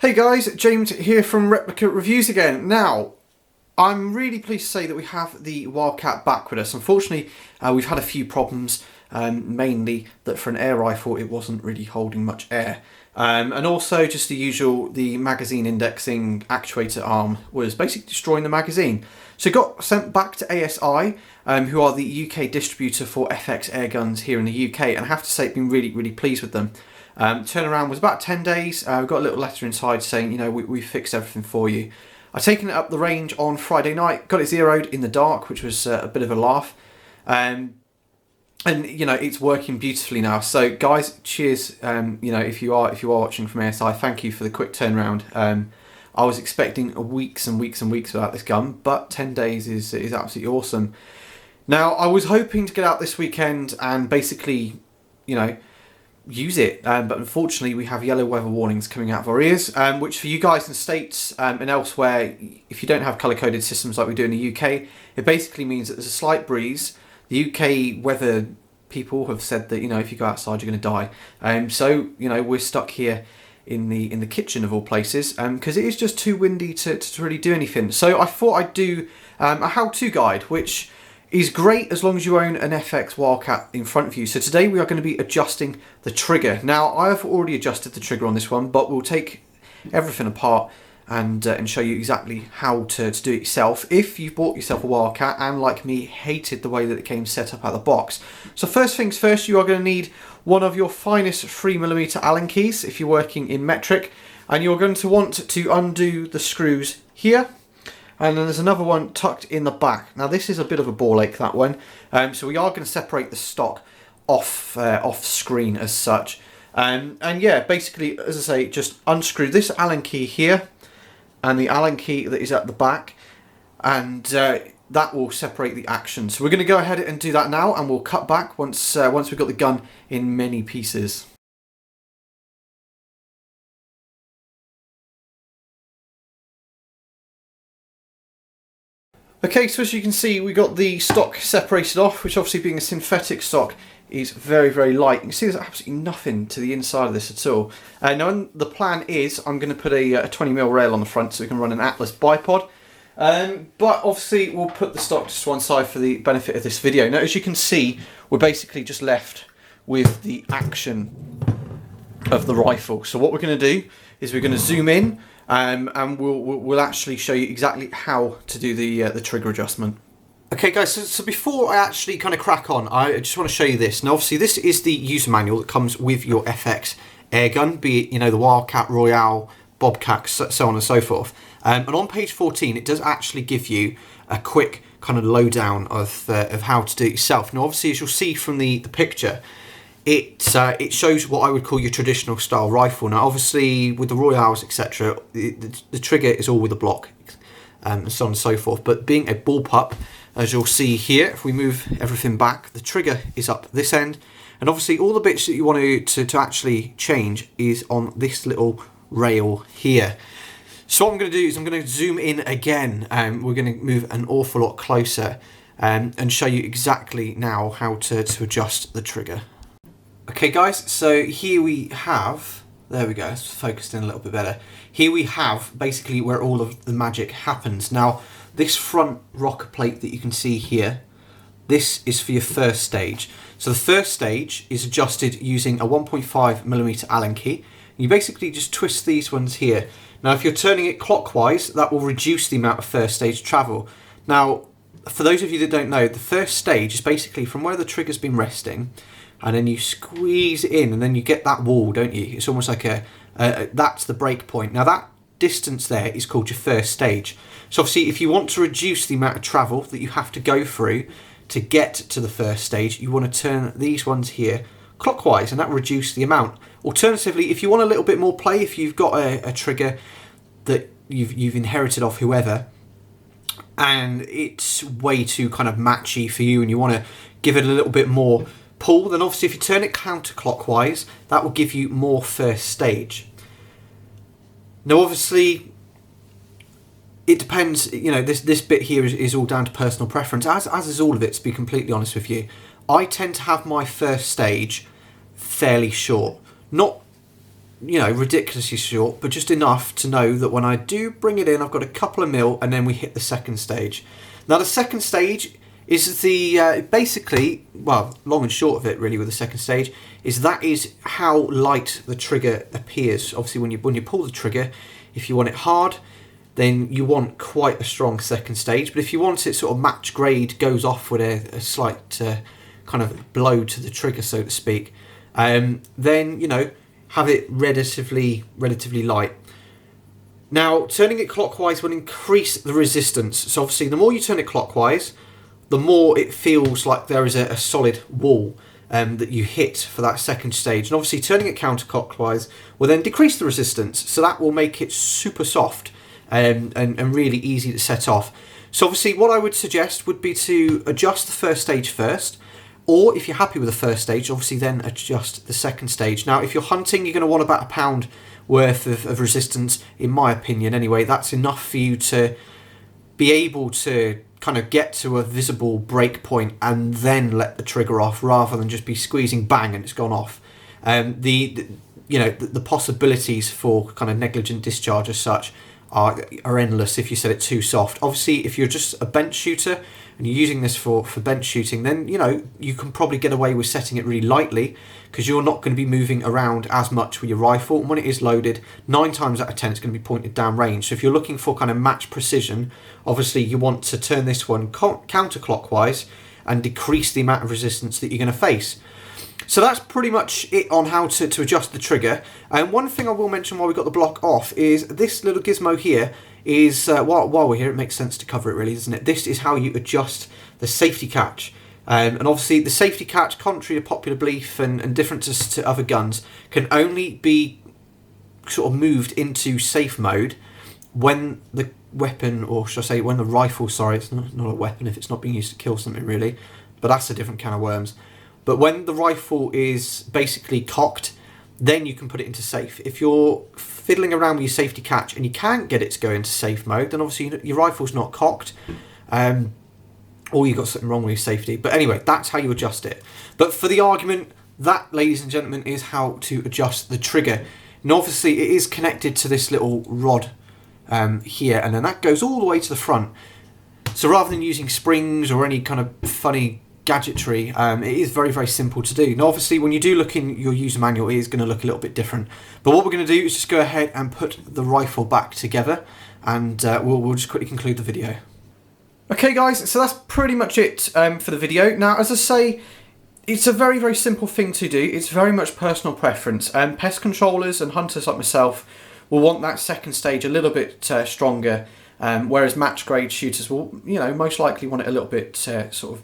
Hey guys, James here from Replica Reviews again. Now, I'm really pleased to say that we have the Wildcat back with us. Unfortunately, we've had a few problems, mainly that for an air rifle it wasn't really holding much air. And also just the usual, the magazine indexing actuator arm was basically destroying the magazine. So it got sent back to ASI, who are the UK distributor for FX air guns here in the UK, and I have to say I've been really pleased with them. Turnaround was about 10 days. We got a little letter inside saying, you know, we fixed everything for you. I've taken it up the range on Friday night, got it zeroed in the dark, which was a bit of a laugh. And you know, it's working beautifully now. So guys, cheers. You know, if you are watching from ASI, thank you for the quick turnaround. I was expecting weeks and weeks without this gun, but 10 days is absolutely awesome. Now, I was hoping to get out this weekend and basically, you know, use it, but unfortunately we have yellow weather warnings coming out of our ears, which for you guys in the States and elsewhere, if you don't have colour-coded systems like we do in the UK, it basically means that there's a slight breeze. The UK weather people have said that, you know, if you go outside you're going to die. So, you know, we're stuck here in the kitchen of all places, because it is just too windy to really do anything. So I thought I'd do a how-to guide, which is great as long as you own an FX Wildcat in front of you. So today we are going to be adjusting the trigger. Now, I have already adjusted the trigger on this one, but we'll take everything apart and show you exactly how to do it yourself if you've bought yourself a Wildcat and, like me, hated the way that it came set up out of the box. So first things first, you are going to need one of your finest 3mm Allen keys if you're working in metric, and you're going to want to undo the screws here. And then there's another one tucked in the back. Now this is a bit of a ball ache, that one. So we are going to separate the stock off screen as such. And yeah, basically, as I say, just unscrew this Allen key here and the Allen key that is at the back, and that will separate the action. So we're going to go ahead and do that now, and we'll cut back once we've got the gun in many pieces. Okay, so as you can see, we got the stock separated off, which obviously being a synthetic stock is very light. You can see there's absolutely nothing to the inside of this at all. Now the plan is I'm going to put a 20mm rail on the front so we can run an Atlas bipod. But obviously we'll put the stock just to one side for the benefit of this video. Now as you can see, we're basically just left with the action of the rifle. So what we're going to do is we're going to zoom in, and we'll actually show you exactly how to do the trigger adjustment. Okay guys, so before I actually kind of crack on, I just want to show you this. Now obviously this is the user manual that comes with your FX airgun, be it, you know, the Wildcat, Royale, Bobcat, so on and so forth. And on page 14 it does actually give you a quick kind of lowdown of how to do it yourself. Now obviously, as you'll see from the picture, it shows what I would call your traditional style rifle. Now obviously with the Royales, etc., the trigger is all with a block, and so on and so forth. But being a bullpup, as you'll see here, if we move everything back, the trigger is up this end, and obviously all the bits that you want to actually change is on this little rail here. So what I'm going to do is I'm going to zoom in again, and we're going to move an awful lot closer, and show you exactly now how to adjust the trigger. Okay guys, so here we have, there we go, it's focused in a little bit better. Here we have basically where all of the magic happens. Now this front rocker plate that you can see here, this is for your first stage. So the first stage is adjusted using a 1.5mm Allen key. You basically just twist these ones here. Now if you're turning it clockwise, that will reduce the amount of first stage travel. Now for those of you that don't know, the first stage is basically from where the trigger's been resting, and then you squeeze it in, and then you get that wall, don't you? It's almost like that's the break point. Now that distance there is called your first stage. So obviously if you want to reduce the amount of travel that you have to go through to get to the first stage, you want to turn these ones here clockwise, and that will reduce the amount. Alternatively, if you want a little bit more play, if you've got a trigger that you've inherited off whoever, and it's way too kind of matchy for you, and you want to give it a little bit more pull, then obviously if you turn it counterclockwise, that will give you more first stage. Now obviously it depends, you know, this bit here is all down to personal preference, as is all of it, to be completely honest with you. I tend to have my first stage fairly short. Not you know, ridiculously short, but just enough to know that when I do bring it in, I've got a couple of mil, and then we hit the second stage. Now the second stage is the basically, well, long and short of it really with the second stage is that is how light the trigger appears. Obviously when you pull the trigger, if you want it hard, then you want quite a strong second stage, but if you want it sort of match grade, goes off with a slight kind of blow to the trigger, so to speak, then, you know, have it relatively light. Now, turning it clockwise will increase the resistance. So obviously, the more you turn it clockwise, the more it feels like there is a solid wall that you hit for that second stage. And obviously, turning it counterclockwise will then decrease the resistance. So that will make it super soft and really easy to set off. So obviously, what I would suggest would be to adjust the first stage first. Or if you're happy with the first stage, obviously then adjust the second stage. Now, if you're hunting, you're going to want about £1 worth of resistance, in my opinion anyway. That's enough for you to be able to kind of get to a visible break point and then let the trigger off, rather than just be squeezing bang and it's gone off. The possibilities for kind of negligent discharge as such are endless if you set it too soft. Obviously, if you're just a bench shooter and you're using this for bench shooting, then, you know, you can probably get away with setting it really lightly, because you're not going to be moving around as much with your rifle, and when it is loaded, 9 times out of 10 it's going to be pointed down range. So if you're looking for kind of match precision, obviously you want to turn this one counterclockwise and decrease the amount of resistance that you're going to face. So that's pretty much it on how to adjust the trigger. And one thing I will mention while we got the block off is this little gizmo here is, while we're here, it makes sense to cover it really, doesn't it? This is how you adjust the safety catch. And obviously the safety catch, contrary to popular belief and differences to other guns, can only be sort of moved into safe mode when the weapon, or should I say when the rifle, sorry, it's not a weapon if it's not being used to kill something really, but that's a different can of worms. But when the rifle is basically cocked, then you can put it into safe. If you're fiddling around with your safety catch and you can't get it to go into safe mode, then obviously your rifle's not cocked, or you've got something wrong with your safety. But anyway, that's how you adjust it. But for the argument, that, ladies and gentlemen, is how to adjust the trigger. And obviously it is connected to this little rod here, and then that goes all the way to the front. So rather than using springs or any kind of funny gadgetry, it is very simple to do. Now obviously when you do look in your user manual, it is going to look a little bit different, but what we're going to do is just go ahead and put the rifle back together, and we'll just quickly conclude the video. Okay guys, so that's pretty much it for the video. Now as I say, it's a very simple thing to do. It's very much personal preference. Pest controllers and hunters like myself will want that second stage a little bit stronger, whereas match grade shooters will, you know, most likely want it a little bit sort of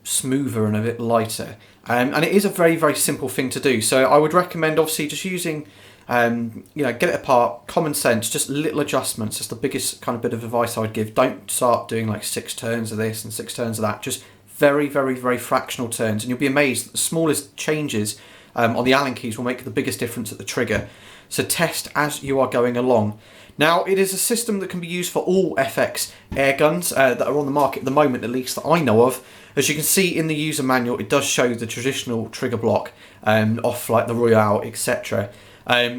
smoother and a bit lighter, and it is a very simple thing to do. So I would recommend obviously just using get it apart, common sense, just little adjustments. That's the biggest kind of bit of advice I would give. Don't start doing like 6 turns of this and 6 turns of that. Just very fractional turns, and you'll be amazed that the smallest changes on the Allen keys will make the biggest difference at the trigger. So test as you are going along. Now, it is a system that can be used for all FX air guns that are on the market at the moment, at least that I know of. As you can see in the user manual, it does show the traditional trigger block off like the Royale, etc.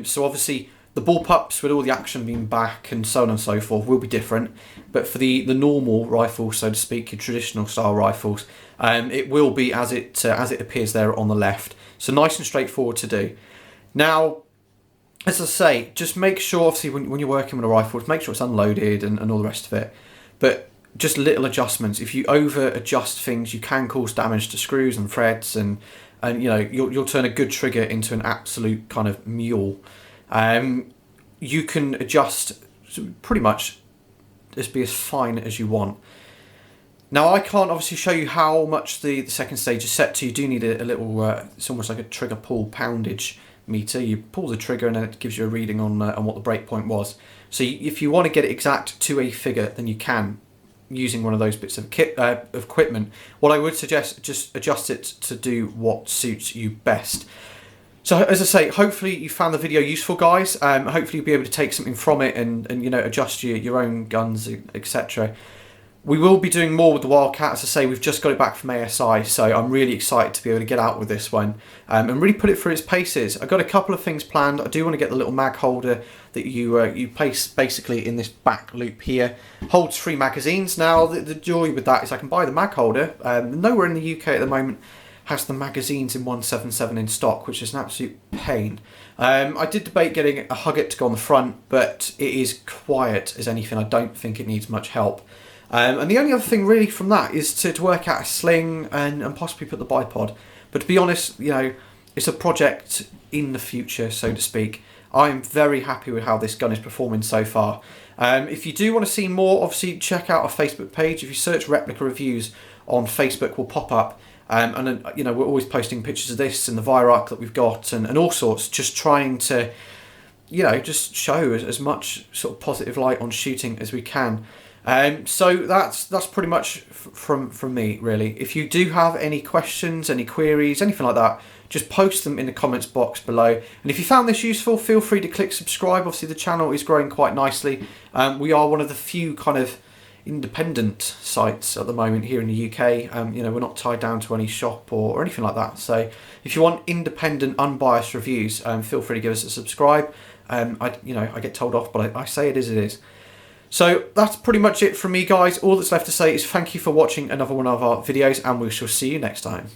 So obviously the bullpups with all the action being back and so on and so forth will be different. But for the normal rifle, so to speak, your traditional style rifles, it will be as it appears there on the left. So nice and straightforward to do. Now, as I say, just make sure, obviously, when you're working with a rifle, make sure it's unloaded and all the rest of it. But just little adjustments. If you over adjust things, you can cause damage to screws and threads, and you know, you'll turn a good trigger into an absolute kind of mule. You can adjust pretty much just be as fine as you want. Now, I can't obviously show you how much the second stage is set to. You do need a little, it's almost like a trigger pull poundage meter. You pull the trigger and then it gives you a reading on what the break point was. So if you want to get it exact to a figure, then you can, using one of those bits of equipment. What I would suggest, just adjust it to do what suits you best. So as I say, hopefully you found the video useful, guys. Hopefully you'll be able to take something from it and you know, adjust your own guns, etc. We will be doing more with the Wildcat. As I say, we've just got it back from ASI, so I'm really excited to be able to get out with this one and really put it through its paces. I've got a couple of things planned. I do want to get the little mag holder that you place basically in this back loop here. Holds 3 magazines. Now, the joy with that is I can buy the mag holder. Nowhere in the UK at the moment has the magazines in 177 in stock, which is an absolute pain. I did debate getting a Hugget to go on the front, but it is quiet as anything. I don't think it needs much help. And the only other thing really from that is to work out a sling and possibly put the bipod. But to be honest, you know, it's a project in the future, so to speak. I'm very happy with how this gun is performing so far. If you do want to see more, obviously check out our Facebook page. If you search Replica Reviews on Facebook, will pop up. And you know, we're always posting pictures of this and the Viroc that we've got and all sorts, just trying to, you know, just show as much sort of positive light on shooting as we can. So that's pretty much from me, really. If you do have any questions, any queries, anything like that, just post them in the comments box below. And if you found this useful, feel free to click subscribe. Obviously, the channel is growing quite nicely. We are one of the few kind of independent sites at the moment here in the UK. You know, we're not tied down to any shop or anything like that. So if you want independent, unbiased reviews, feel free to give us a subscribe. I get told off, but I say it as it is. So that's pretty much it from me, guys. All that's left to say is thank you for watching another one of our videos, and we shall see you next time.